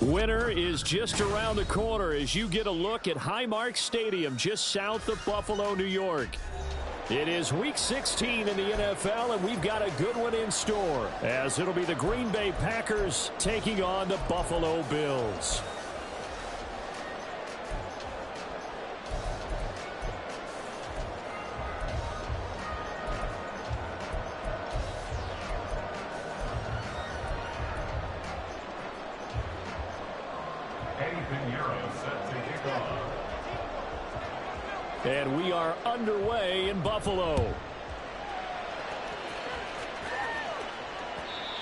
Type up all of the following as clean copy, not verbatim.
Winter is just around the corner as you get a look at Highmark Stadium just south of Buffalo, New York. It is Week 16 in the NFL, and we've got a good one in store, as it'll be the Green Bay Packers taking on the Buffalo Bills. And we are underway in Buffalo.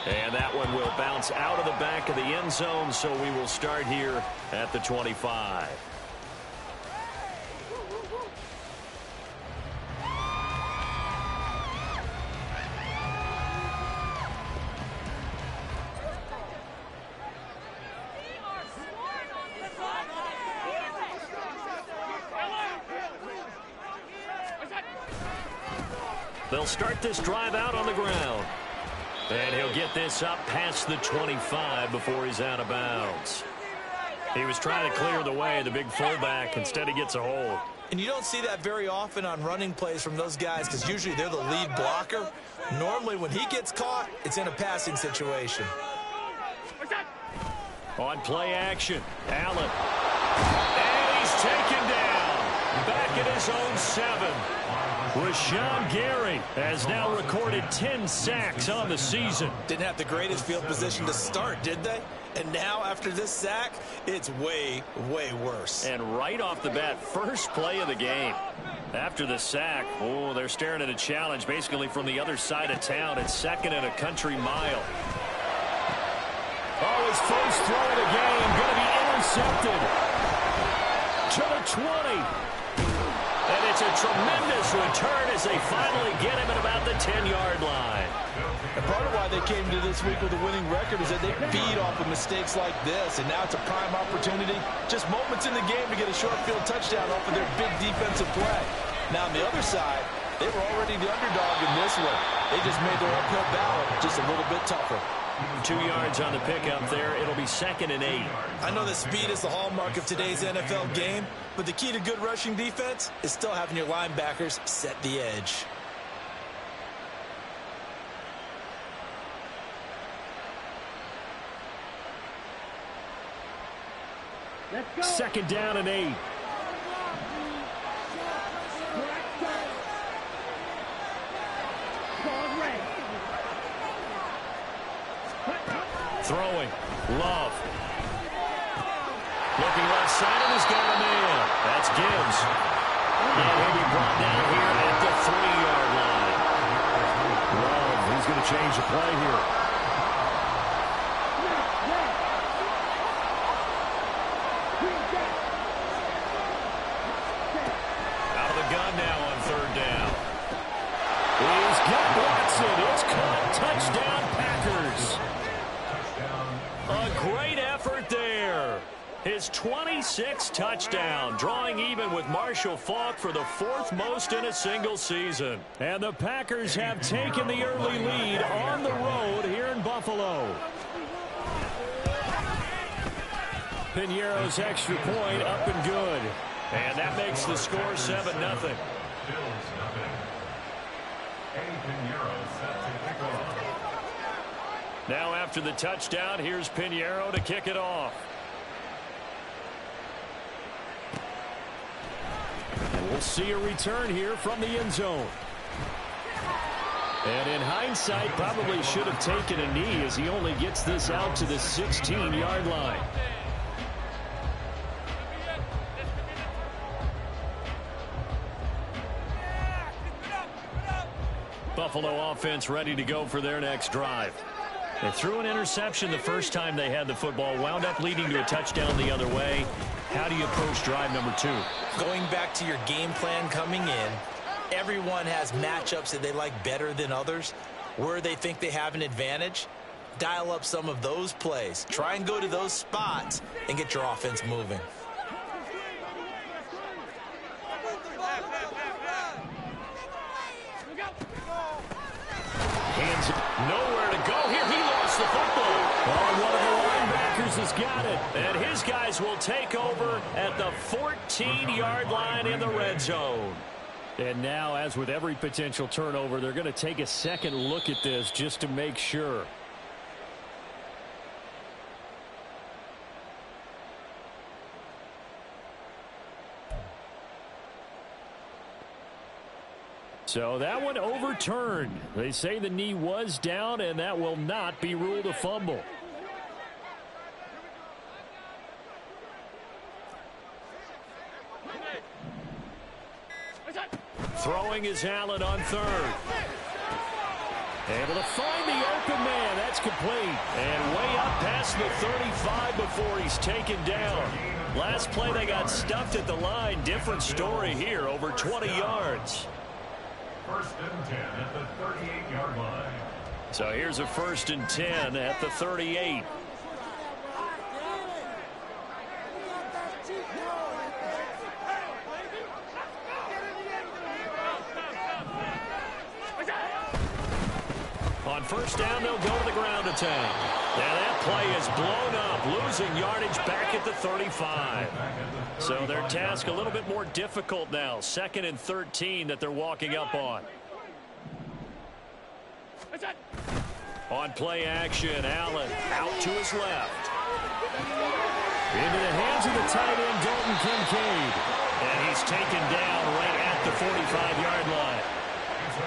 And that one will bounce out of the back of the end zone, so we will start here at the 25. They'll start this drive out on the ground. And he'll get this up past the 25 before he's out of bounds. He was trying to clear the way, the big fullback. Instead, he gets a hold. And you don't see that very often on running plays from those guys because usually they're the lead blocker. Normally, when he gets caught, it's in a passing situation. On play action, Allen. And he's taken down. Back at his own 7. Rashawn Gary has now recorded 10 sacks on the season. Didn't have the greatest field position to start, did they? And now, after this sack, it's way, way worse. And right off the bat, first play of the game. After the sack, oh, they're staring at a challenge basically from the other side of town. It's second and a country mile. Oh, his first throw of the game going to be intercepted. To the 20. And it's a tremendous return as they finally get him at about the 10-yard line. And part of why they came to this week with a winning record is that they feed off of mistakes like this, and now it's a prime opportunity, just moments in the game to get a short field touchdown off of their big defensive play. Now on the other side, they were already the underdog in this one. They just made their uphill battle just a little bit tougher. 2 yards on the pickup there. It'll be 2nd and 8. I know that speed is the hallmark of today's NFL game, but the key to good rushing defense is still having your linebackers set the edge. Let's go. 2nd down and 8. Throwing. Love. Looking left side, and he's got a man. That's Gibbs. And he'll be brought down here at the 3-yard line. Love, he's going to change the play here. Out of the gun now on 3rd down. He's got Watson. It's caught. Touchdown, Packers. A great effort there. His 26th touchdown, drawing even with Marshall Faulk for the 4th most in a single season. And the Packers have taken the early lead on the road here in Buffalo. Piñeiro's extra point up and good. And that makes the score 7-0. Now after the touchdown, here's Piñeiro to kick it off. And we'll see a return here from the end zone. And in hindsight, probably should have taken a knee as he only gets this out to the 16-yard line. Buffalo offense ready to go for their next drive. They threw an interception the first time they had the football, wound up leading to a touchdown the other way. How do you approach drive number 2? Going back to your game plan coming in, everyone has matchups that they like better than others. Where they think they have an advantage, dial up some of those plays. Try and go to those spots and get your offense moving. Hands nowhere to go here. He lost the football. Oh, one of the linebackers Packers has got it, and his guys will take over at the 14-yard line in the red zone. And now, as with every potential turnover, they're going to take a second look at this just to make sure. So that one overturned. They say the knee was down, and that will not be ruled a fumble. Throwing is Allen on third. Able to find the open man. That's complete. And way up past the 35 before he's taken down. Last play they got stuffed at the line. Different story here. Over 20 yards. First and 10 at the 38-yard line. So here's a 1st and 10 at the 38. On first down, they'll go to the ground attack. Now that play is blown up, losing yardage back at the 35. So their task a little bit more difficult now. 2nd and 13 that they're walking up on. On play action, Allen out to his left. Into the hands of the tight end, Dalton Kincaid. And he's taken down right at the 45-yard line.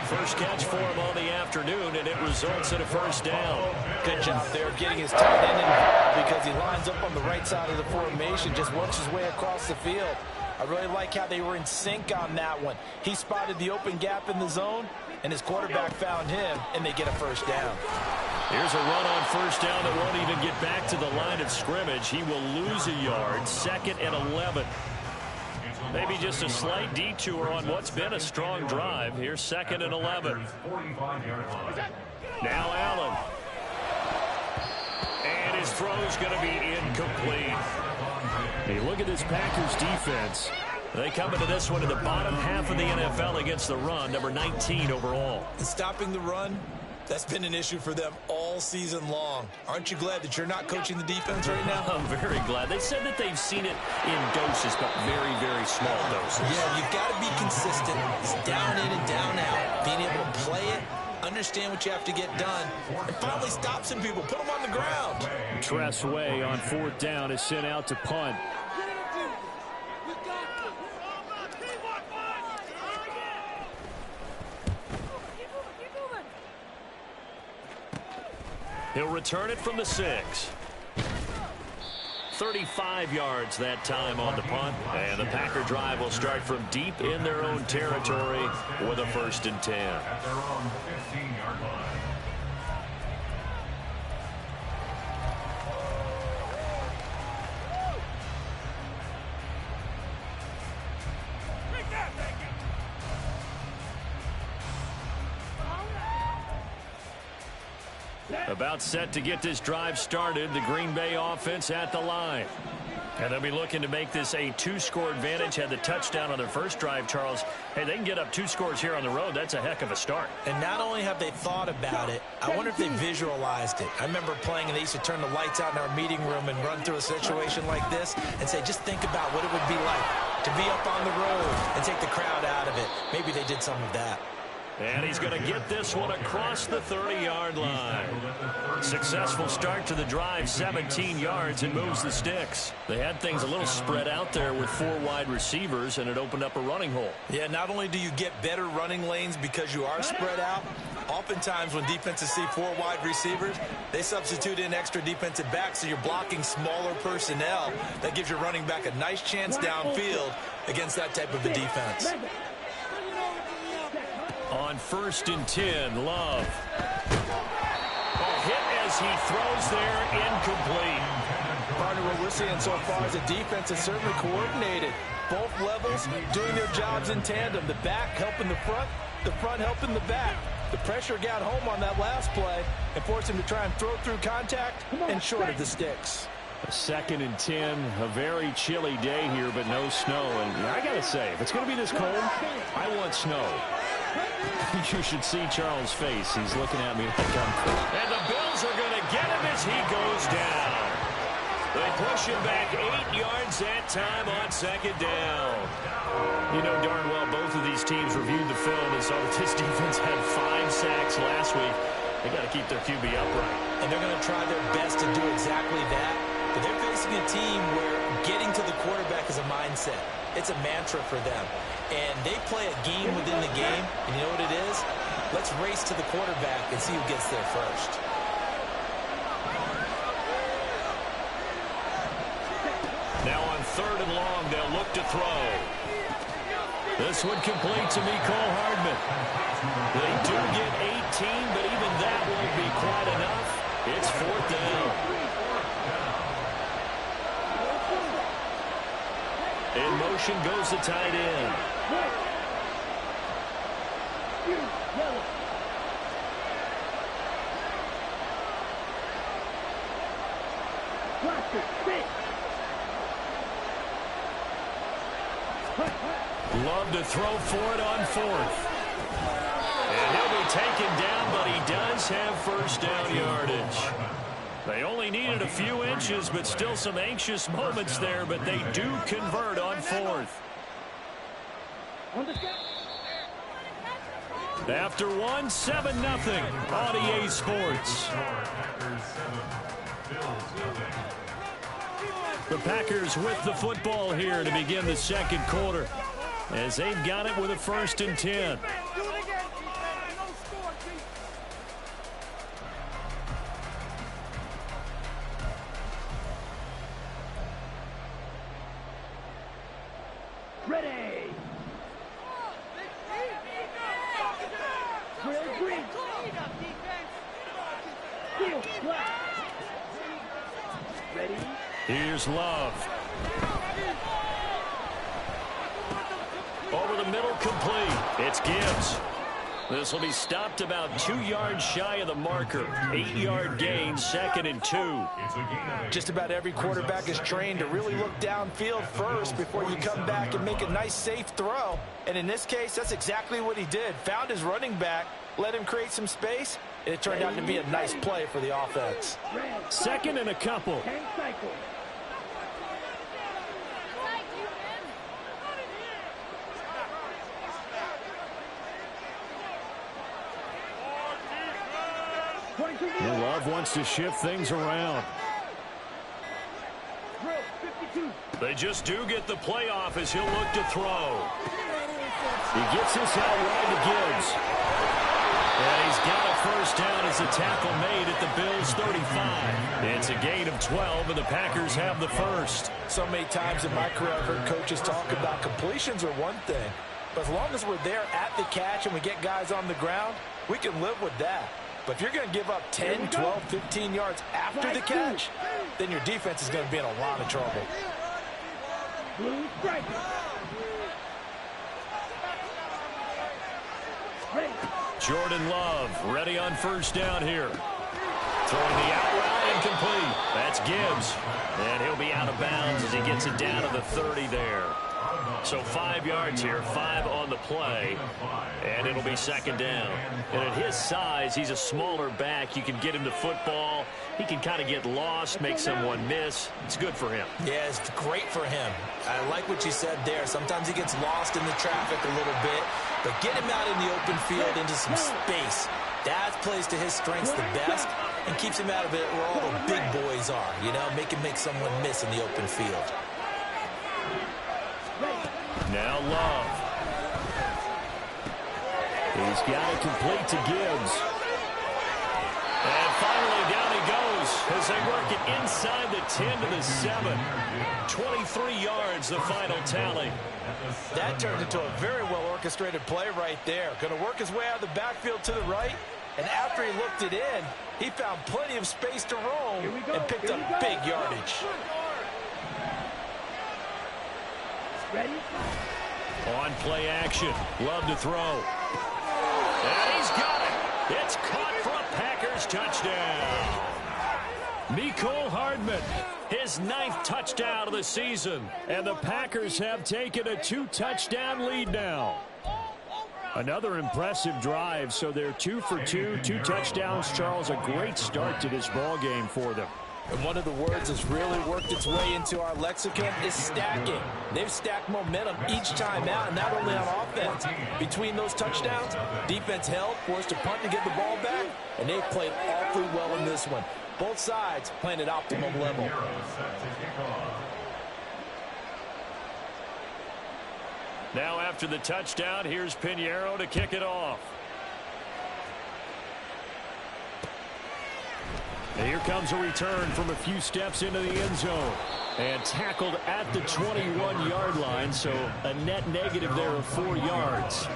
First catch for him on the afternoon, and it results in a first down. Good job there getting his tight end involved because he lines up on the right side of the formation, just works his way across the field. I really like how they were in sync on that one. He spotted the open gap in the zone, and his quarterback found him, and they get a first down. Here's a run on first down that won't even get back to the line of scrimmage. He will lose a yard. 2nd and 11. Maybe just a slight detour on what's been a strong drive. Here's 2nd and 11. Now Allen. And his throw's going to be incomplete. Hey, look at this Packers defense. They come into this one in the bottom half of the NFL against the run, number 19 overall. Stopping the run, that's been an issue for them all season long. Aren't you glad that you're not coaching the defense right now? I'm very glad. They said that they've seen it in doses, but very, very small doses. Yeah, you've got to be consistent. It's down in and down out. Being able to play it, understand what you have to get done, and finally stop some people. Put them on the ground. Tress Way on 4th down is sent out to punt. He'll return it from the 6. 35 yards that time on the punt. And the Packer drive will start from deep in their own territory with a 1st and 10. At their own 15-yard line. About set to get this drive started. The Green Bay offense at the line. And they'll be looking to make this a 2-score advantage. Had the touchdown on their first drive, Charles. Hey, they can get up 2 scores here on the road. That's a heck of a start. And not only have they thought about it, I wonder if they visualized it. I remember playing and they used to turn the lights out in our meeting room and run through a situation like this and say, just think about what it would be like to be up on the road and take the crowd out of it. Maybe they did some of that. And he's going to get this one across the 30-yard line. Successful start to the drive, 17 yards, and moves the sticks. They had things a little spread out there with 4 wide receivers, and it opened up a running hole. Yeah, not only do you get better running lanes because you are spread out, oftentimes when defenses see 4 wide receivers, they substitute in extra defensive backs, so you're blocking smaller personnel. That gives your running back a nice chance downfield against that type of a defense. On 1st and 10, Love. A hit as he throws there, incomplete. Partner, what we're seeing so far is a defense that's certainly coordinated. Both levels doing their jobs in tandem. The back helping the front helping the back. The pressure got home on that last play and forced him to try and throw through contact and short of the sticks. A 2nd and 10, a very chilly day here, but no snow. And I got to say, if it's going to be this cold, I want snow. You should see Charles' face. He's looking at me like I'm cool. And the Bills are going to get him as he goes down. They push him back 8 yards that time on second down. You know darn well both of these teams reviewed the film and saw that this defense had 5 sacks last week. They got to keep their QB upright. And they're going to try their best to do exactly that. But they're facing a team where getting to the quarterback is a mindset. It's a mantra for them. And they play a game within the game. And you know what it is? Let's race to the quarterback and see who gets there first. Now on 3rd and long, they'll look to throw. This one complete to Mecole Hardman. They do get 18, but even that won't be quite enough. It's 4th down. In motion goes the tight end. Love to throw for it on 4th. And he'll be taken down, but he does have first down yardage. They only needed a few inches, but still some anxious moments there, but they do convert on 4th. After 1, 7-0 on EA Sports. The Packers with the football here to begin the second quarter, as they've got it with a 1st and 10. Ready. Ready. Here's Love. Over the middle, complete. It's Gibbs. This will be stopped about 2 yards shy of the marker. 8-yard gain, 2nd and 2. Just about every quarterback is trained to really look downfield first before you come back and make a nice, safe throw. And in this case, that's exactly what he did. Found his running back, let him create some space, and it turned out to be a nice play for the offense. 2nd and a couple. Love wants to shift things around. They just do get the playoff as he'll look to throw. He gets this out wide to Gibbs. And he's got a first down as the tackle made at the Bills 35. It's a gain of 12, and the Packers have the first. So many times in my career I've heard coaches talk about completions are one thing. But as long as we're there at the catch and we get guys on the ground, we can live with that. But if you're going to give up 10, 12, 15 yards after the catch, then your defense is going to be in a lot of trouble. Jordan Love ready on first down here. Throwing the out route incomplete. That's Gibbs. And he'll be out of bounds as he gets it down to the 30 there. So 5 yards here, 5 on the play, and it'll be second down. And at his size, he's a smaller back. You can get him the football. He can kind of get lost, make someone miss. It's good for him. Yeah, it's great for him. I like what you said there. Sometimes he gets lost in the traffic a little bit, but get him out in the open field into some space. That plays to his strengths the best and keeps him out of it where all the big boys are, you know, make someone miss in the open field. Now Love. He's got it complete to Gibbs. And finally down he goes as they work it inside the 10 to the 7. 23 yards the final tally. That turned into a very well-orchestrated play right there. Going to work his way out of the backfield to the right. And after he looked it in, he found plenty of space to roam and picked up big yardage. Ready? On play action. Love to throw. And he's got it. It's caught for a Packers touchdown. Mecole Hardman, his 9th touchdown of the season. And the Packers have taken a 2-touchdown lead now. Another impressive drive, so they're 2 for 2, 2 touchdowns. Charles, a great start to this ball game for them. And one of the words that's really worked its way into our lexicon is stacking. They've stacked momentum each time out, and not only on offense. Between those touchdowns, defense held, forced a punt to get the ball back, and they've played awfully well in this one. Both sides playing at optimum level. Now after the touchdown, here's Pinheiro to kick it off. And here comes a return from a few steps into the end zone. And tackled at the 21-yard line, so a net negative there of 4 yards.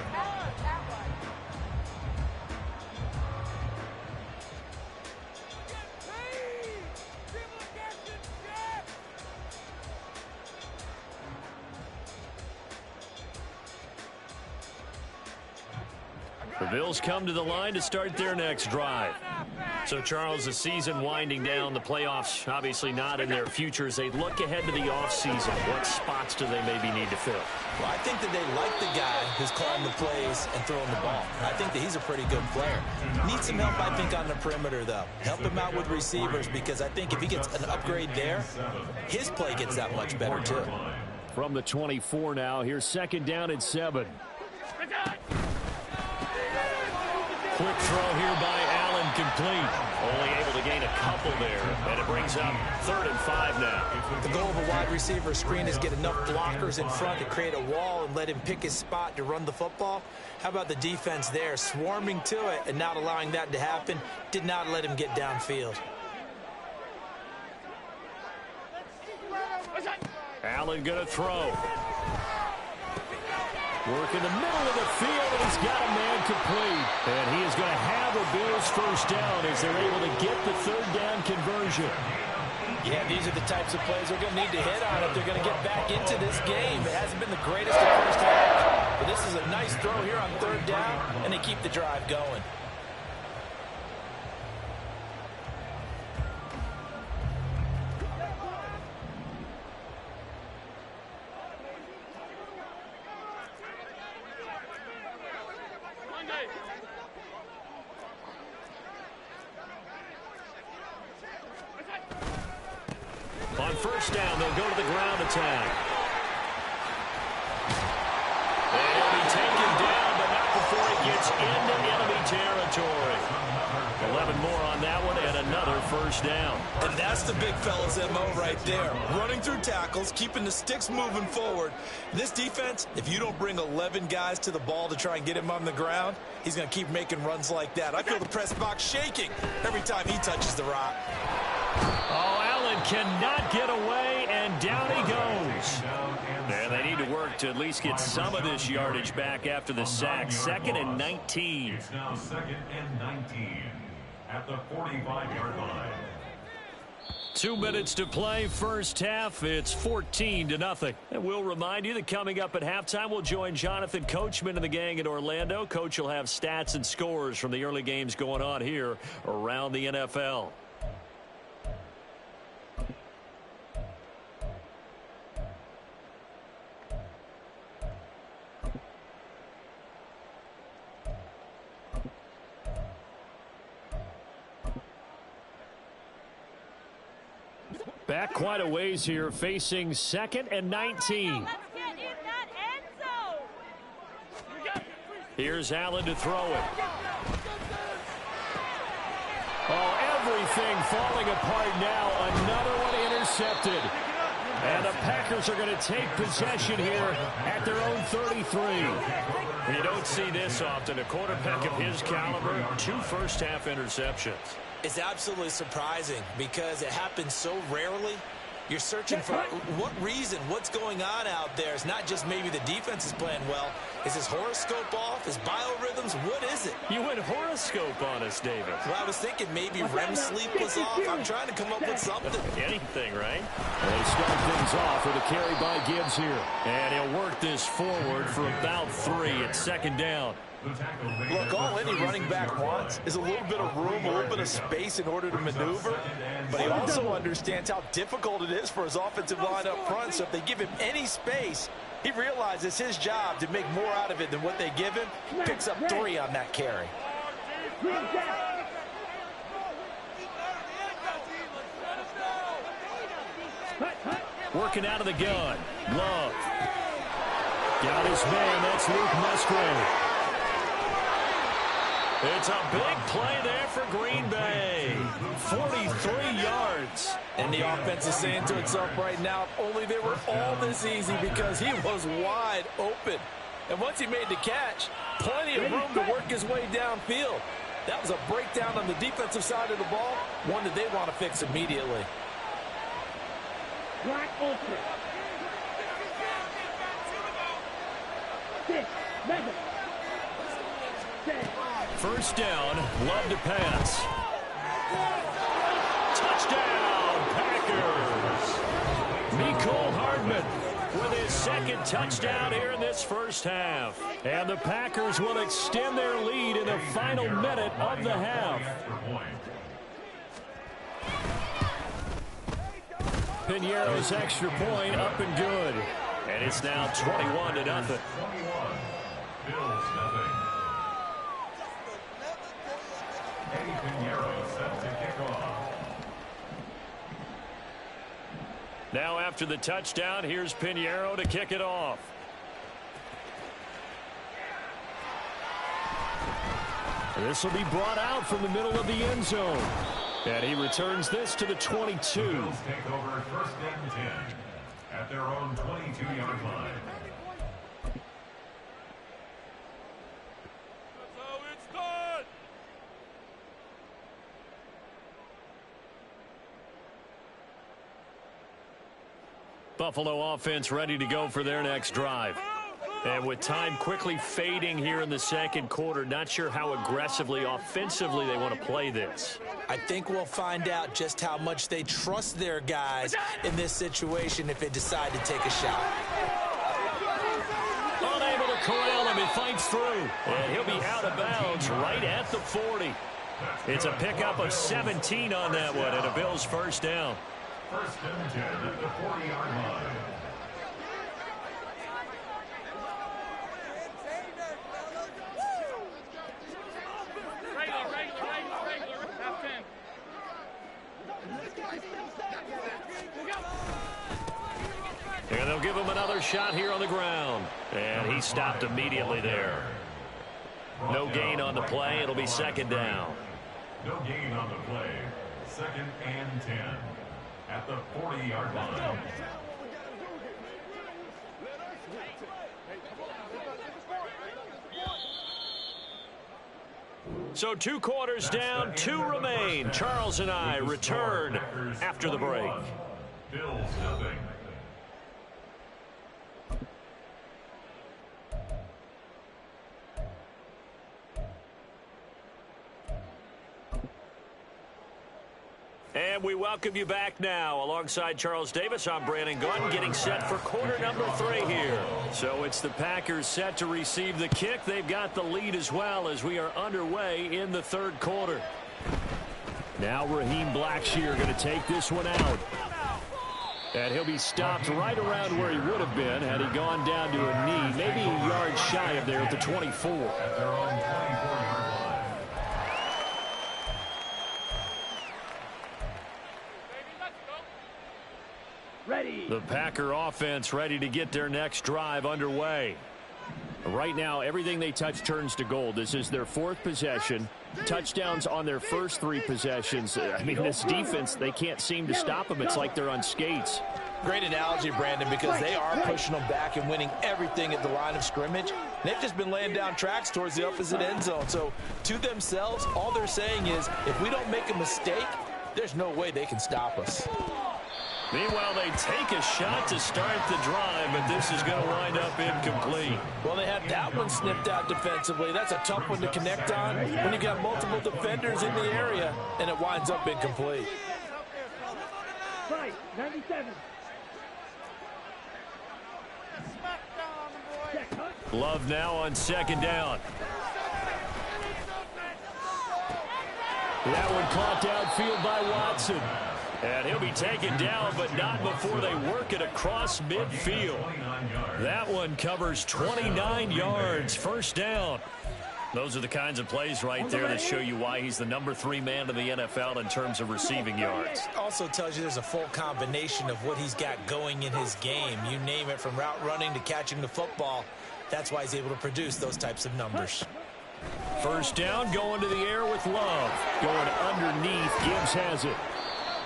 The Bills come to the line to start their next drive. So, Charles, the season winding down, the playoffs obviously not in their future. As they look ahead to the offseason, what spots do they maybe need to fill? Well, I think that they like the guy who's calling the plays and throwing the ball. I think that he's a pretty good player. Needs some help, I think, on the perimeter, though. Help him out with receivers, because I think if he gets an upgrade there, his play gets that much better, too. From the 24 now, here's 2nd down and 7. Quick throw here by Allen, complete. Only able to gain a couple there, and it brings up 3rd and 5 now. The goal of a wide receiver screen is get enough blockers in front to create a wall and let him pick his spot to run the football. How about the defense there, swarming to it and not allowing that to happen? Did not let him get downfield. Allen going to throw. Work in the middle of the field, and he's got a man complete. And he is going to have a Bills first down as they're able to get the 3rd down conversion. Yeah, these are the types of plays they're going to need to hit on if they're going to get back into this game. It hasn't been the greatest of first half, but this is a nice throw here on 3rd down, and they keep the drive going. On 1st down, they'll go to the ground attack. And he'll be taken down, but not before he gets into enemy territory. 11 more on that one, and another 1st down. And that's the big fella's MO right there. Running through tackles, keeping the sticks moving forward. This defense, if you don't bring 11 guys to the ball to try and get him on the ground, he's going to keep making runs like that. I feel the press box shaking every time he touches the rock. Oh, Allen cannot get away, and down he goes. And they need to work to at least get some of this yardage back after the sack. 2nd and 19. It's now 2nd and 19 at the 45-yard line. 2 minutes to play, first half. It's 14-0. And we'll remind you that coming up at halftime, we'll join Jonathan Coachman and the gang in Orlando. Coach will have stats and scores from the early games going on here around the NFL. Back quite a ways here, facing 2nd and 19. Here's Allen to throw it. Oh, everything falling apart now. Another one intercepted. And the Packers are going to take possession here at their own 33. You don't see this often. A quarterback of his caliber, 2 first-half interceptions. It's absolutely surprising because it happens so rarely. You're searching for what reason, what's going on out there. It's not just maybe the defense is playing well. Is his horoscope off? His biorhythms? What is it? You went horoscope on us, David. Well, I was thinking maybe REM sleep was off. I'm trying to come up with something. Anything, right? They start things off with a carry by Gibbs here. And he'll work this forward for about 3 at 2nd down. Look, all any running back wants is a little bit of room, a little bit of space in order to maneuver. But he also understands how difficult it is for his offensive line up front. So if they give him any space, he realizes it's his job to make more out of it than what they give him. Picks up 3 on that carry. Working out of the gun. Love. Got his man. That's Luke Musgrave. It's a big play there for Green Bay. 43 yards. And the offense is saying to itself right now, if only they were all this easy, because he was wide open. And once he made the catch, plenty of room to work his way downfield. That was a breakdown on the defensive side of the ball, one that they want to fix immediately. Black open. 6, 7, 10. First down, Love to pass. Touchdown, Packers. Mecole Hardman with his second touchdown here in this first half. And the Packers will extend their lead in the final minute of the half. Piñeiro's extra point up and good. And it's now 21-0. Bills nothing. Eddie Piñeiro set to kick off. Now after the touchdown, here's Piñeiro to kick it off. This will be brought out from the middle of the end zone. And he returns this to the 22. Bills take over first and 10 at their own 22-yard line. Buffalo offense ready to go for their next drive. And with time quickly fading here in the second quarter, not sure how aggressively, offensively they want to play this. I think we'll find out just how much they trust their guys in this situation if they decide to take a shot. Unable to corral him, he fights through. And he'll be out of bounds right at the 40. It's a pickup of 17 on that one and a Bills first down. First and 10 at the 40-yard line. And they'll give him another shot here on the ground. And he stopped immediately there. No gain on the play. It'll be second down. No gain on the play. Second and 10 at the 40-yard line. So 2 quarters down, 2 remain. Charles and I return after the break. Bills nothing. And we welcome you back now. Alongside Charles Davis, I'm Brandon Gunn, getting set for quarter number 3 here. So it's the Packers set to receive the kick. They've got the lead as well as we are underway in the third quarter. Now Raheem Blackshear going to take this one out. And he'll be stopped right around where he would have been had he gone down to a knee, maybe a yard shy of there at the 24. At their own 24-yard line. Ready. The Packer offense ready to get their next drive underway. Right now, everything they touch turns to gold. This is their 4th possession. Touchdowns on their first 3 possessions. I mean, this defense, they can't seem to stop them. It's like they're on skates. Great analogy, Brandon, because they are pushing them back and winning everything at the line of scrimmage. They've just been laying down tracks towards the opposite end zone. So, to themselves, all they're saying is, if we don't make a mistake, there's no way they can stop us. Meanwhile, they take a shot to start the drive, but this is going to wind up incomplete. Well, they had that one snipped out defensively. That's a tough one to connect on when you've got multiple defenders in the area, and it winds up incomplete. Fight. 97. Love now on second down. That one caught downfield by Watson. And he'll be taken down, but not before they work it across midfield. That one covers 29 yards. First down. Those are the kinds of plays right there that show you why he's the #3 man in the NFL in terms of receiving yards. Also tells you there's a full combination of what he's got going in his game. You name it, from route running to catching the football. That's why he's able to produce those types of numbers. First down, going to the air with Love. Going underneath, Gibbs has it.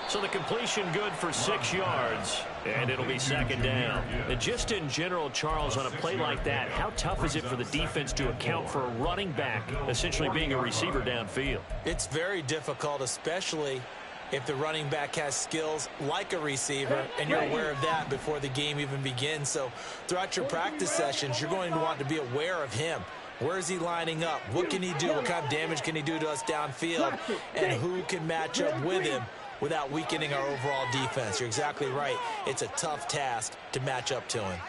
So the completion good for 6 yards, and it'll be second down. And just in general, Charles, on a play like that, how tough is it for the defense to account for a running back essentially being a receiver downfield? It's very difficult, especially if the running back has skills like a receiver, and you're aware of that before the game even begins. So throughout your practice sessions, you're going to want to be aware of him. Where is he lining up? What can he do? What kind of damage can he do to us downfield? And who can match up with him without weakening our overall defense? You're exactly right. It's a tough task to match up to him.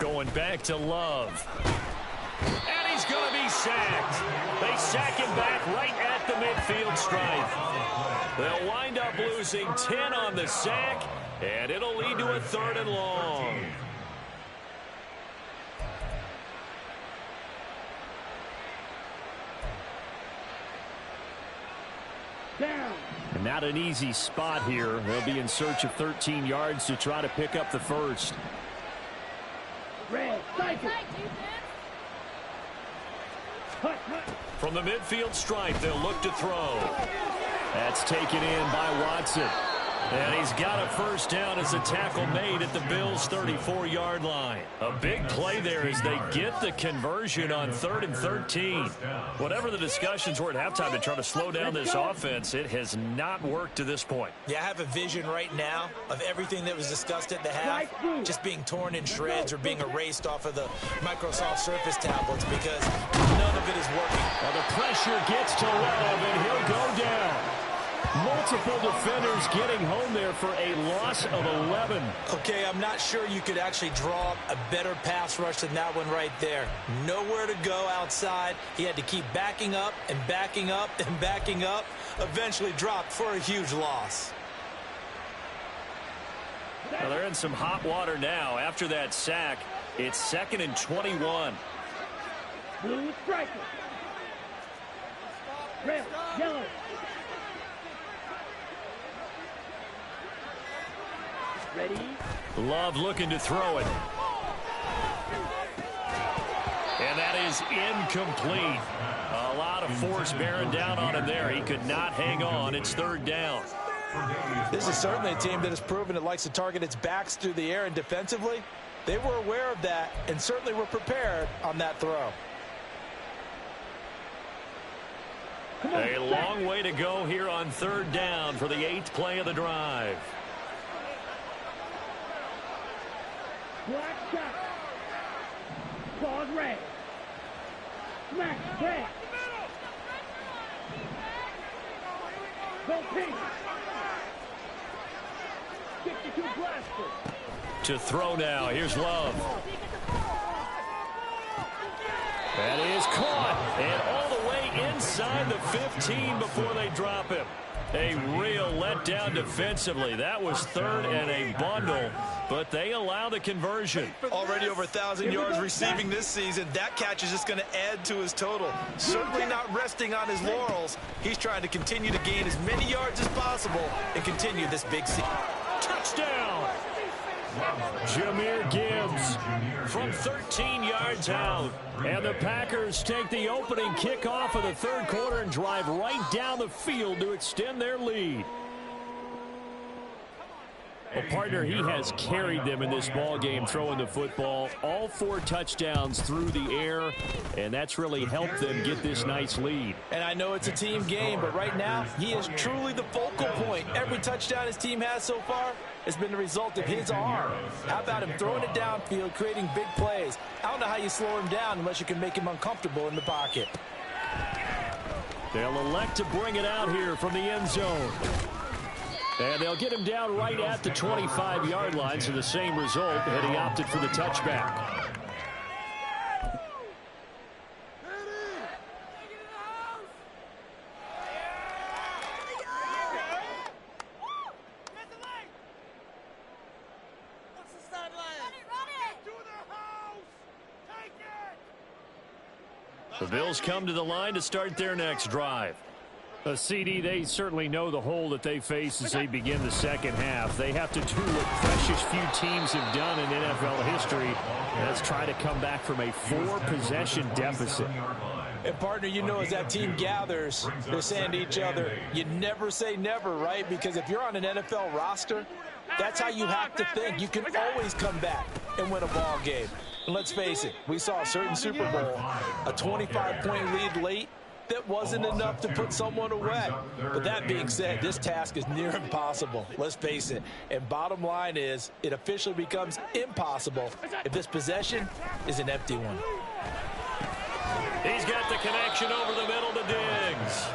Going back to Love. And he's going to be sacked. They sack him back right at the midfield stripe. They'll wind up losing 10 on the sack, and it'll lead to a 3rd and long. And not an easy spot here. They'll be in search of 13 yards to try to pick up the first. From the midfield stripe, they'll look to throw. That's taken in by Watson. And he's got a first down as a tackle made at the Bills' 34-yard line. A big play there as they get the conversion on 3rd and 13. Whatever the discussions were at halftime to try to slow down this offense, it has not worked to this point. Yeah, I have a vision right now of everything that was discussed at the half just being torn in shreds or being erased off of the Microsoft Surface tablets because none of it is working. Well, the pressure gets to Love, and he'll go down. Multiple defenders getting home there for a loss of 11. Okay, I'm not sure you could actually draw up a better pass rush than that one right there. Nowhere to go outside. He had to keep backing up and backing up and backing up. Eventually dropped for a huge loss. Well, they're in some hot water now. After that sack, it's 2nd and 21. Blue striker. Red, yellow. Ready? Love looking to throw it. And that is incomplete. A lot of force bearing down on him there. He could not hang on. It's 3rd down. This is certainly a team that has proven it likes to target its backs through the air, and defensively, they were aware of that and certainly were prepared on that throw. A long way to go here on 3rd down for the 8th play of the drive. Black shot. Pause red. Smack red. Go pink. 62 blaster. To throw now. Here's Love. That is caught. And all the way inside the 15 before they drop him. A real letdown defensively. That was 3rd and a bundle, but they allow the conversion. Already over 1,000 yards receiving this season. That catch is just going to add to his total. Certainly not resting on his laurels. He's trying to continue to gain as many yards as possible and continue this big season. Touchdown! Jahmyr Gibbs from 13 yards out. And the Packers take the opening kickoff of the 3rd quarter and drive right down the field to extend their lead. Well, partner, he has carried them in this ball game throwing the football. All 4 touchdowns through the air, and that's really helped them get this nice lead. And I know it's a team game, but right now, he is truly the focal point. Every touchdown his team has so far has been the result of his arm. How about him throwing it downfield, creating big plays? I don't know how you slow him down unless you can make him uncomfortable in the pocket. They'll elect to bring it out here from the end zone. And they'll get him down right at the 25-yard line, so the same result, and he opted for the touchback. The Bills come to the line to start their next drive. CD, they certainly know the hole that they face as they begin the second half. They have to do what precious few teams have done in NFL history. That's try to come back from a 4-possession deficit. And, partner, you know, as that team gathers, they're saying to each other, you never say never, right? Because if you're on an NFL roster, that's how you have to think. You can always come back and win a ball game. And let's face it, we saw a certain Super Bowl, a 25-point lead late. That wasn't enough to put someone away. But that being said, this task is near impossible. Let's face it. And bottom line is, it officially becomes impossible if this possession is an empty one. He's got the connection over the middle to Diggs.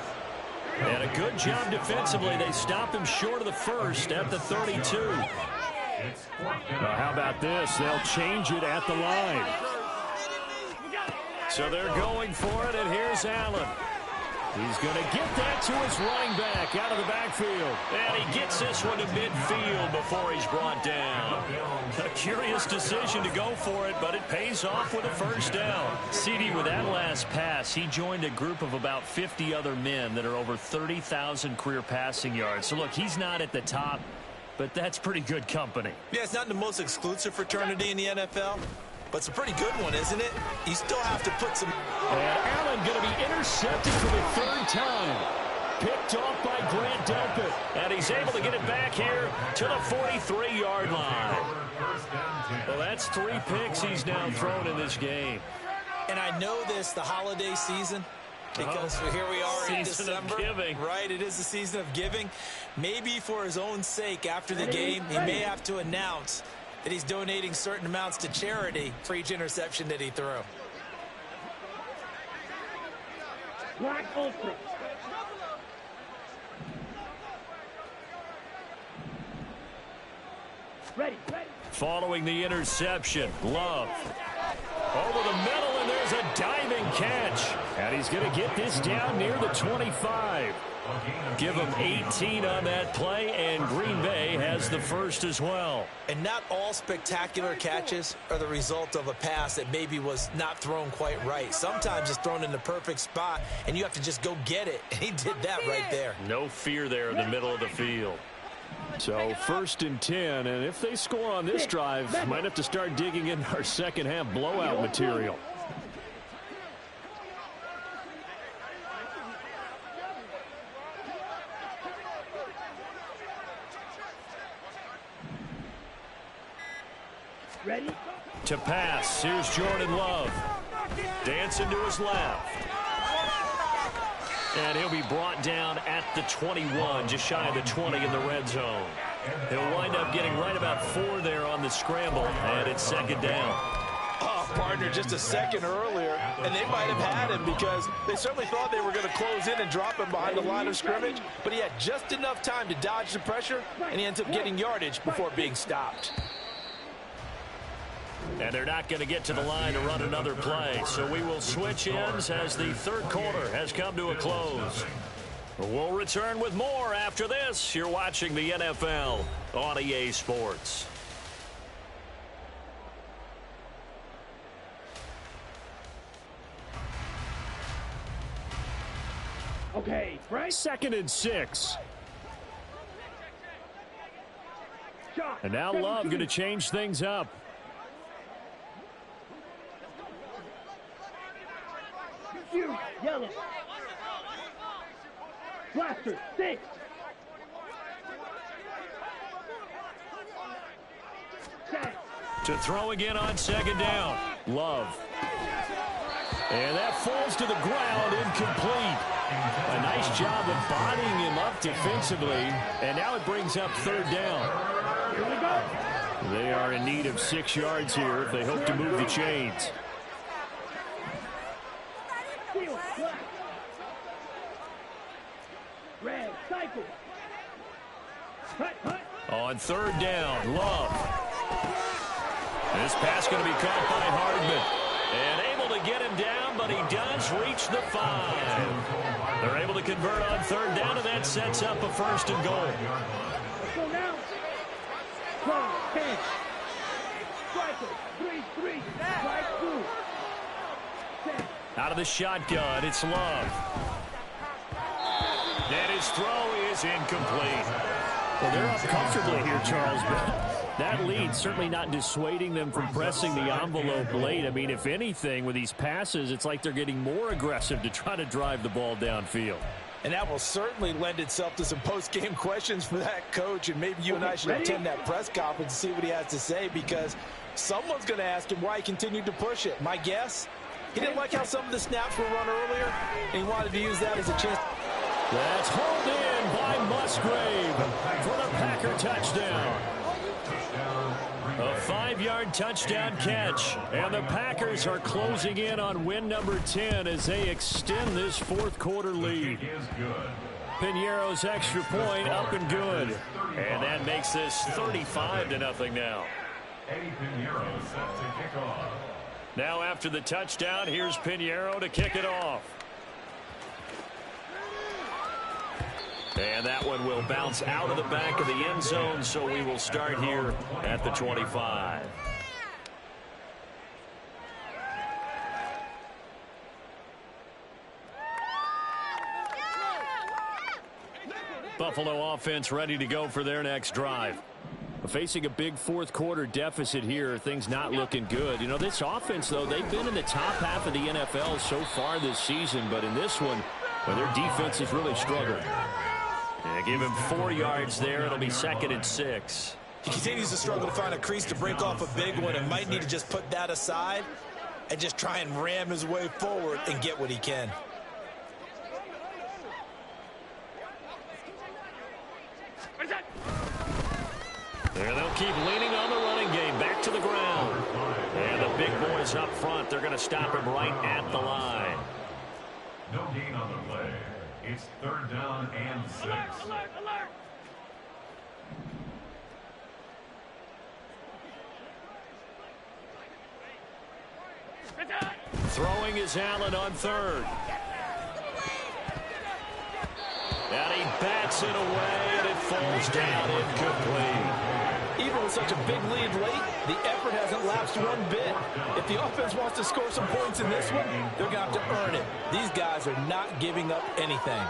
And a good job defensively. They stop him short of the first at the 32. Now, how about this? They'll change it at the line. So they're going for it, and here's Allen. He's going to get that to his running back out of the backfield. And he gets this one to midfield before he's brought down. A curious decision to go for it, but it pays off with a first down. CD, with that last pass, he joined a group of about 50 other men that are over 30,000 career passing yards. So, look, he's not at the top, but that's pretty good company. Yeah, it's not the most exclusive fraternity in the NFL. But it's a pretty good one, isn't it? You still have to put some... And Allen going to be intercepted for the third time. Picked off by Grant Delpit. And he's able to get it back here to the 43-yard line. Well, that's 3 picks he's now thrown in this game. And I know this, the holiday season, because here we are in December. Season of giving. Right, it is the season of giving. Maybe for his own sake, after the game, he may have to announce that he's donating certain amounts to charity for each interception that he threw. Black Ultra. Ready. Following the interception, Love. Over the middle, and there's a diving catch. And he's going to get this down near the 25. Give him 18 on that play, and Green Bay has the first as well. And not all spectacular catches are the result of a pass that maybe was not thrown quite right. Sometimes it's thrown in the perfect spot, and you have to just go get it. And he did that right there. No fear there in the middle of the field. So 1st and 10, and if they score on this drive, might have to start digging in our second half blowout material. Ready? To pass, here's Jordan Love. Dancing to his left. And he'll be brought down at the 21, just shy of the 20 in the red zone. He'll wind up getting right about 4 there on the scramble, and it's second down. Oh, partner, just a second earlier, and they might have had him because they certainly thought they were going to close in and drop him behind the line of scrimmage, but he had just enough time to dodge the pressure, and he ends up getting yardage before being stopped. And they're not going to get to the line to run another play. So we will switch ends as the third quarter has come to a close. We'll return with more after this. You're watching the NFL on EA Sports. Okay, right? 2nd and 6. Shot. And now Love going to change things up. Yellow. Blaster, 6. To throw again on second down. Love. And that falls to the ground, incomplete. A nice job of bodying him up defensively. And now it brings up third down. Here we go. They are in need of 6 yards here if they hope to move the chains. Red, cycle. Hut. On third down, Love. This pass going to be caught by Hardman. And able to get him down, but he does reach the 5. They're able to convert on third down, and that sets up a 1st and goal. Let's go now. 12, 10. Striker, 3, 3. Strike 2. 10. Out of the shotgun, it's Love. And his throw is incomplete. Well, they're up comfortably here, Charles, but that lead certainly not dissuading them from pressing the envelope late. I mean, if anything, with these passes, it's like they're getting more aggressive to try to drive the ball downfield. And that will certainly lend itself to some post-game questions for that coach, and maybe you and I should attend that press conference and see what he has to say, because someone's going to ask him why he continued to push it. My guess, he didn't like how some of the snaps were run earlier, and he wanted to use that as a chance. That's hauled in by Musgrave for the Packer touchdown. A 5-yard touchdown catch, and the Packers are closing in on win number 10 as they extend this fourth-quarter lead. Piñeiro's extra point up and good, and that makes this 35-0 now. Eddie Piñeiro set to kick off. Now after the touchdown, here's Piñeiro to kick it off. And that one will bounce out of the back of the end zone, so we will start here at the 25. Buffalo offense ready to go for their next drive. Facing a big fourth-quarter deficit here, things not looking good. You know, this offense, though, they've been in the top half of the NFL so far this season, but in this one, well, their defense has really struggled. Yeah, give him 4 yards there. It'll be 2nd and 6. He continues to struggle to find a crease to break off a big one, and might need to just put that aside and just try and ram his way forward and get what he can. There they'll keep leaning on the running game. Back to the ground. And the big boys up front, they're going to stop him right at the line. No gain on the play. It's 3rd down and 6. Alert, alert. Throwing is Allen on 3rd. And he bats it away, and it falls down incomplete. Even with such a big lead late, the effort hasn't lapsed one bit. If the offense wants to score some points in this one, they're going to have to earn it. These guys are not giving up anything.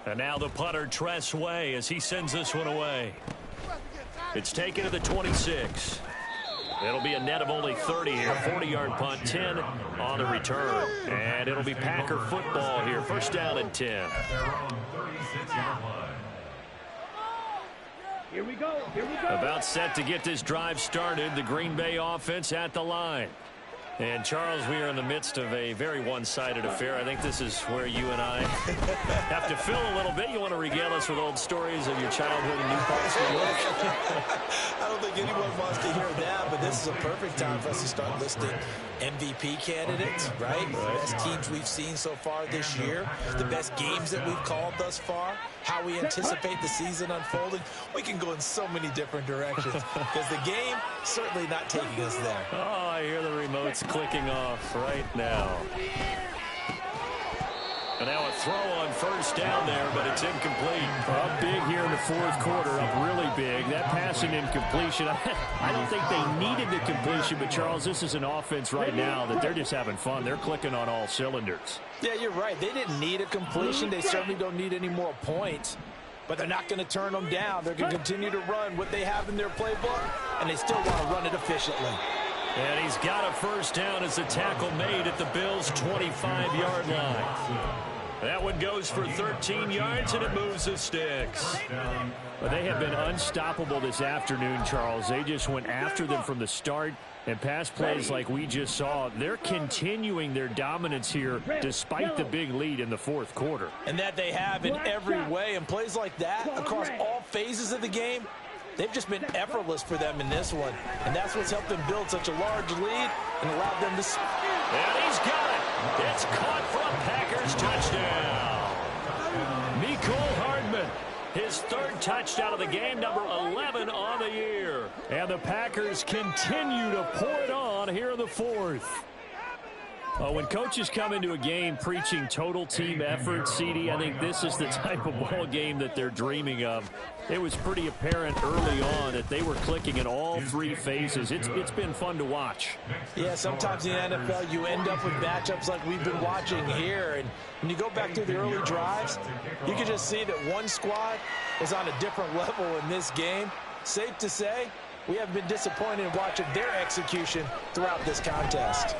And now the punter, Tress Way, as he sends this one away. It's taken to the 26. It'll be a net of only 30 here. 40-yard punt, 10 on the return. And it'll be Packer football here. 1st down and 10. At their own 36-yard line. Here we go. Here we go. About set to get this drive started. The Green Bay offense at the line. And, Charles, we are in the midst of a very one-sided affair. I think this is where you and I have to fill a little bit. You want to regale us with old stories of your childhood in New Paltz, New York? I don't think anyone wants to hear that, but this is a perfect time for us to start listing MVP candidates, right? The best teams we've seen so far this year, the best games that we've called thus far, how we anticipate the season unfolding. We can go in so many different directions because the game certainly not taking us there. Oh, I hear the remotes clicking off right now. And now a throw on 1st down there, but it's incomplete. Up big here in the 4th quarter, up really big. That passing incompletion, I don't think they needed the completion, but Charles, this is an offense right now that they're just having fun. They're clicking on all cylinders. Yeah, you're right. They didn't need a completion. They certainly don't need any more points, but they're not going to turn them down. They're going to continue to run what they have in their playbook, and they still want to run it efficiently. And he's got a 1st down as the tackle made at the Bills' 25-yard line. That one goes for 13 yards, and it moves the sticks. But they have been unstoppable this afternoon, Charles. They just went after them from the start, and pass plays like we just saw, they're continuing their dominance here despite the big lead in the 4th quarter. And that they have in every way, and plays like that across all phases of the game, they've just been effortless for them in this one. And that's what's helped them build such a large lead and allowed them to... And he's got it. It's caught for a Packers touchdown. Mecole Hardman, his 3rd touchdown of the game, number 11 on the year. And the Packers continue to pour it on here in the 4th. When coaches come into a game preaching total team effort, CD, I think this is the type of ball game that they're dreaming of. It was pretty apparent early on that they were clicking in all three phases. It's been fun to watch. Yeah, sometimes in the NFL you end up with matchups like we've been watching here. And when you go back to the early drives, you can just see that one squad is on a different level in this game. Safe to say, we haven't been disappointed in watching their execution throughout this contest.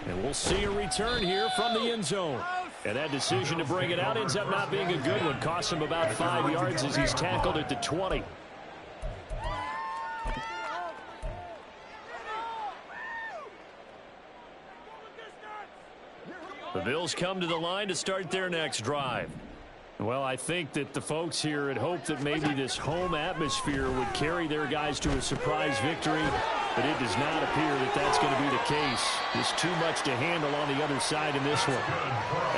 And we'll see a return here from the end zone. And that decision to bring it out ends up not being a good one. Costs him about 5 yards as he's tackled at the 20. The Bills come to the line to start their next drive. Well, I think that the folks here had hoped that maybe this home atmosphere would carry their guys to a surprise victory, but it does not appear that that's going to be the case. There's too much to handle on the other side in this one.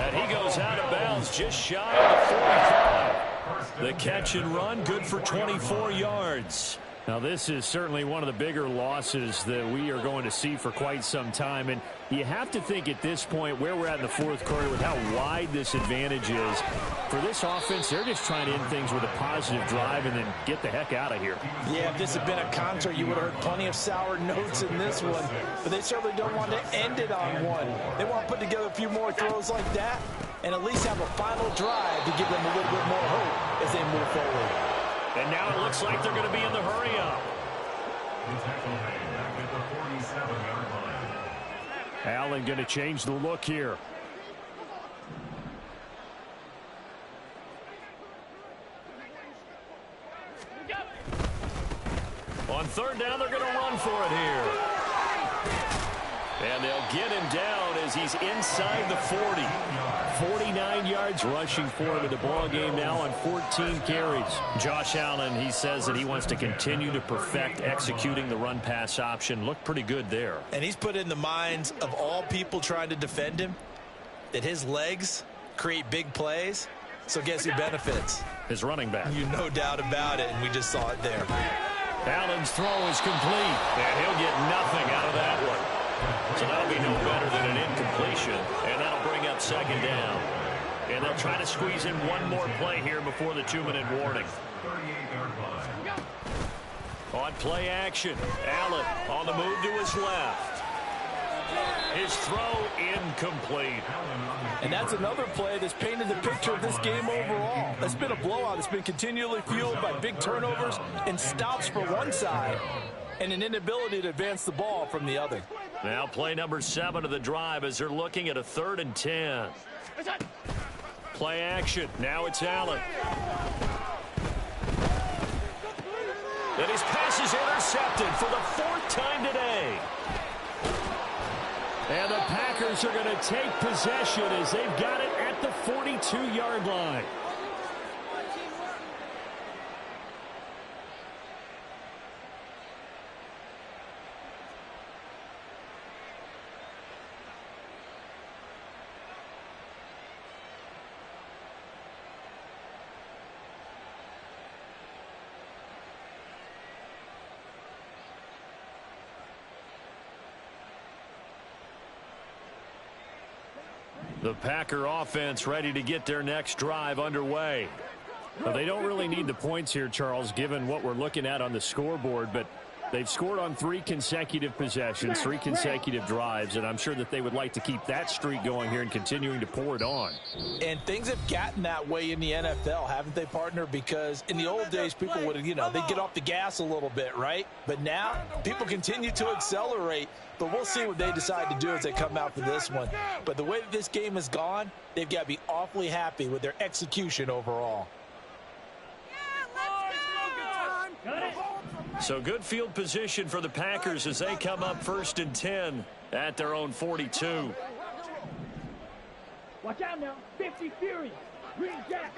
And he goes out of bounds just shy of the 45. The catch and run, good for 24 yards. Now, this is certainly one of the bigger losses that we are going to see for quite some time. And you have to think at this point where we're at in the fourth quarter with how wide this advantage is. For this offense, they're just trying to end things with a positive drive and then get the heck out of here. Yeah, if this had been a concert, you would have heard plenty of sour notes in this one. But they certainly don't want to end it on one. They want to put together a few more throws like that and at least have a final drive to give them a little bit more hope as they move forward. And now it looks like they're going to be in the hurry-up. Allen going to change the look here. On third down, they're going to run for it here. And they'll get him down as he's inside the 40. 49 yards rushing for him in the ball game now on 14 carries. Josh Allen, he says that he wants to continue to perfect executing the run-pass option. Looked pretty good there. And he's put in the minds of all people trying to defend him that his legs create big plays. So guess who benefits? His running back. You no doubt about it, and we just saw it there. Allen's throw is complete, and he'll get nothing out of that one. So that'll be no better than an incompletion, and that'll bring up second down. And they'll try to squeeze in one more play here before the 2-minute warning. On play action, Allen on the move to his left. His throw incomplete. And that's another play that's painted the picture of this game overall. It's been a blowout. It's been continually fueled by big turnovers and stops for one side and an inability to advance the ball from the other. Now play number 7 of the drive as they're looking at a 3rd and 10. Play action. Now it's Allen. And his pass is intercepted for the 4th time today. And the Packers are going to take possession as they've got it at the 42-yard line. The Packer offense ready to get their next drive underway. Now, they don't really need the points here, Charles, given what we're looking at on the scoreboard, but they've scored on 3 consecutive possessions, 3 consecutive drives, and I'm sure that they would like to keep that streak going here and continuing to pour it on. And things have gotten that way in the NFL, haven't they, partner? Because in the old days, people would, they'd get off the gas a little bit, right? But now, people continue to accelerate. But we'll see what they decide to do as they come out for this one. But the way that this game has gone, they've got to be awfully happy with their execution overall. So good field position for the Packers as they come up 1st and 10 at their own 42. Watch out now. 50 Fury. Green Jack.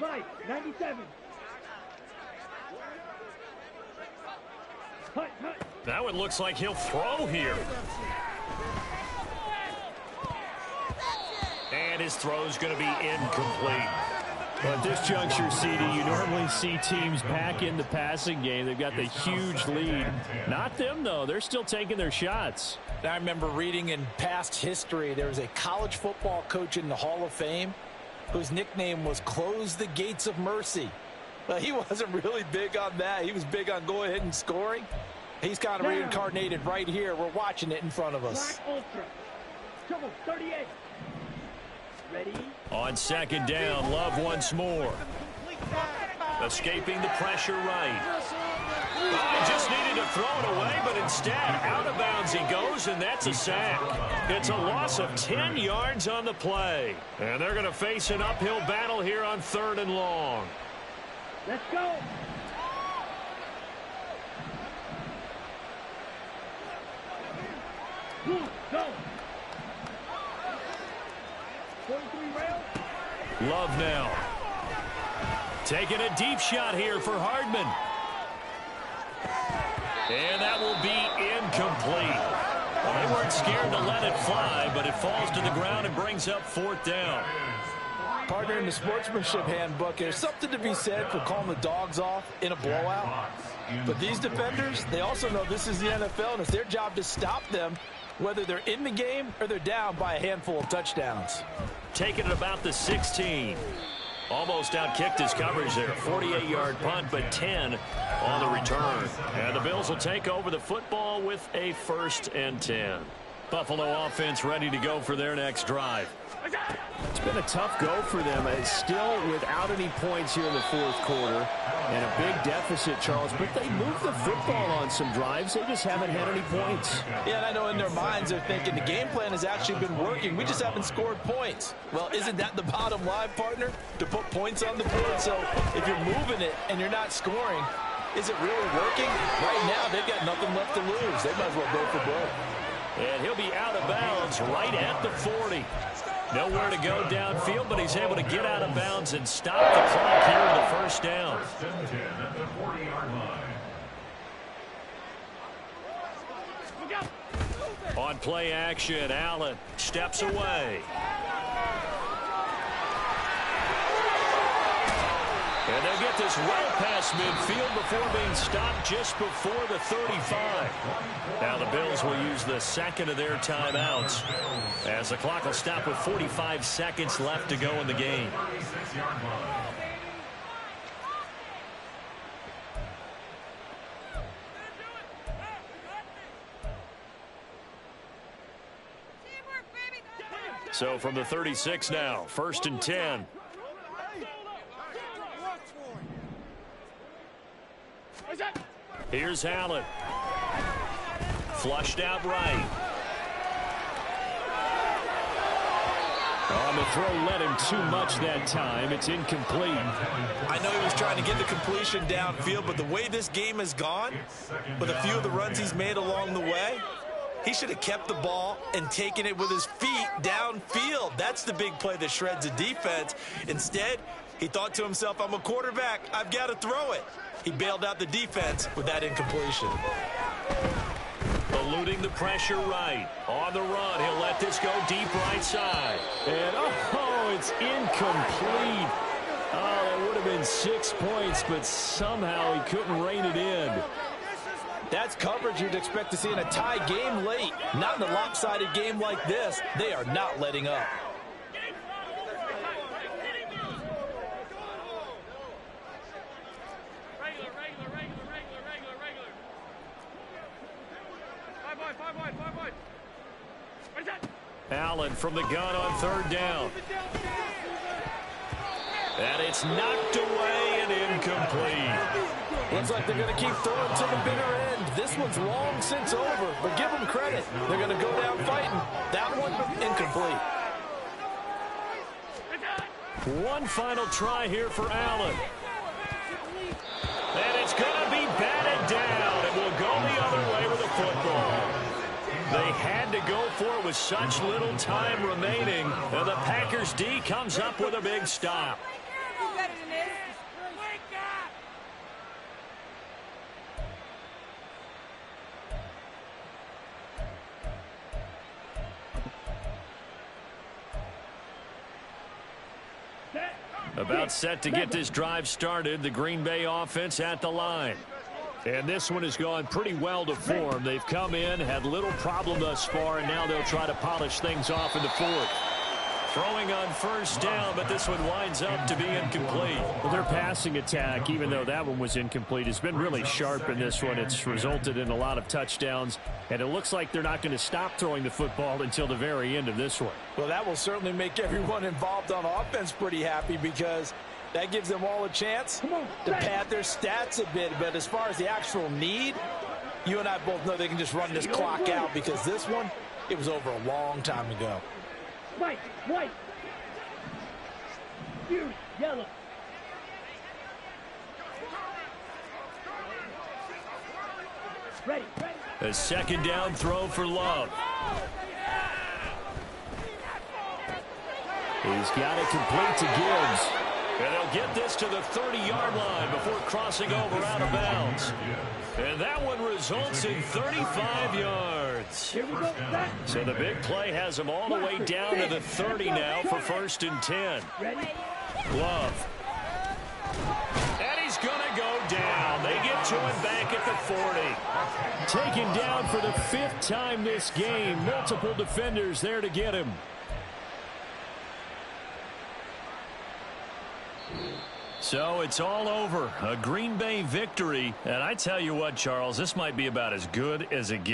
Right. 97. Hut, hut. Now it looks like he'll throw here. And his throw's going to be incomplete. Well, at this juncture, CD, you normally see teams back in the passing game. They've got the huge lead. Not them, though. They're still taking their shots. I remember reading in past history, there was a college football coach in the Hall of Fame whose nickname was Close the Gates of Mercy. Well, he wasn't really big on that. He was big on going ahead and scoring. He's kind of reincarnated right here. We're watching it in front of us. Black Ultra. Trouble 38. Ready? On second down, Love once more. Escaping the pressure right. Oh, just needed to throw it away, but instead, out of bounds he goes, and that's a sack. It's a loss of 10 yards on the play. And they're going to face an uphill battle here on 3rd and long. Let's go. Go. 43 rail. Love now. Taking a deep shot here for Hardman. And that will be incomplete. Well, they weren't scared to let it fly, but it falls to the ground and brings up 4th down. Partner, in the sportsmanship handbook, there's something to be said for calling the dogs off in a blowout. But these defenders, they also know this is the NFL, and it's their job to stop them, whether they're in the game or they're down by a handful of touchdowns. Taking it about the 16. Almost outkicked his coverage there. 48-yard punt, but 10 on the return. And the Bills will take over the football with a 1st and 10. Buffalo offense ready to go for their next drive. It's been a tough go for them. It's still without any points here in the 4th quarter. And a big deficit, Charles. But they moved the football on some drives. They just haven't had any points. Yeah, and I know in their minds they're thinking the game plan has actually been working. We just haven't scored points. Well, isn't that the bottom line, partner? To put points on the board. So if you're moving it and you're not scoring, is it really working? Right now, they've got nothing left to lose. They might as well go for broke. And he'll be out of bounds right at the 40. Nowhere to go downfield, but he's able to get out of bounds and stop the clock here in the 1st down. At the 40-yard line. On play action, Allen steps away. And they'll get this well past midfield before being stopped just before the 35. Now the Bills will use the 2nd of their timeouts as the clock will stop with 45 seconds left to go in the game. So from the 36 now, 1st and 10. Here's Allen. Flushed out right. On the throw, led him too much that time. It's incomplete. I know he was trying to get the completion downfield, but the way this game has gone, with a few of the runs he's made along the way, he should have kept the ball and taken it with his feet downfield. That's the big play that shreds a defense. Instead, he thought to himself, I'm a quarterback. I've got to throw it. He bailed out the defense with that incompletion. Eluding the pressure right. On the run, he'll let this go deep right side. And, oh, it's incomplete. Oh, that would have been 6 points, but somehow he couldn't rein it in. That's coverage you'd expect to see in a tie game late. Not in a lopsided game like this. They are not letting up. Allen from the gun on 3rd down. And it's knocked away and incomplete. Looks like they're going to keep throwing to the bitter end. This one's long since over, but give them credit. They're going to go down fighting. That one, incomplete. One final try here for Allen. And it's going to be batted down. It will go the other way with the football. They had to go for it with such little time remaining. And the Packers D comes up with a big stop. About set to get this drive started. The Green Bay offense at the line. And this one has gone pretty well to form. They've come in, had little problem thus far, and now they'll try to polish things off in the fourth. Throwing on first down, but this one winds up to be incomplete. Well, their passing attack, even though that one was incomplete, has been really sharp in this one. It's resulted in a lot of touchdowns, and it looks like they're not going to stop throwing the football until the very end of this one. Well, that will certainly make everyone involved on offense pretty happy because that gives them all a chance to pad their stats a bit. But as far as the actual need, you and I both know they can just run this clock out because this one, it was over a long time ago. White, Fury, yellow. Ready. A second down throw for Love. He's got it complete to Gibbs. And he'll get this to the 30-yard line before crossing over out of bounds. And that one results in 35 yards. Here we go, back. So the big play has him all the way down to the 30 now for 1st and 10. Ready? Love. And he's going to go down. They get to him back at the 40. Taken down for the 5th time this game. Multiple defenders there to get him. So it's all over. A Green Bay victory. And I tell you what, Charles, this might be about as good as it gets.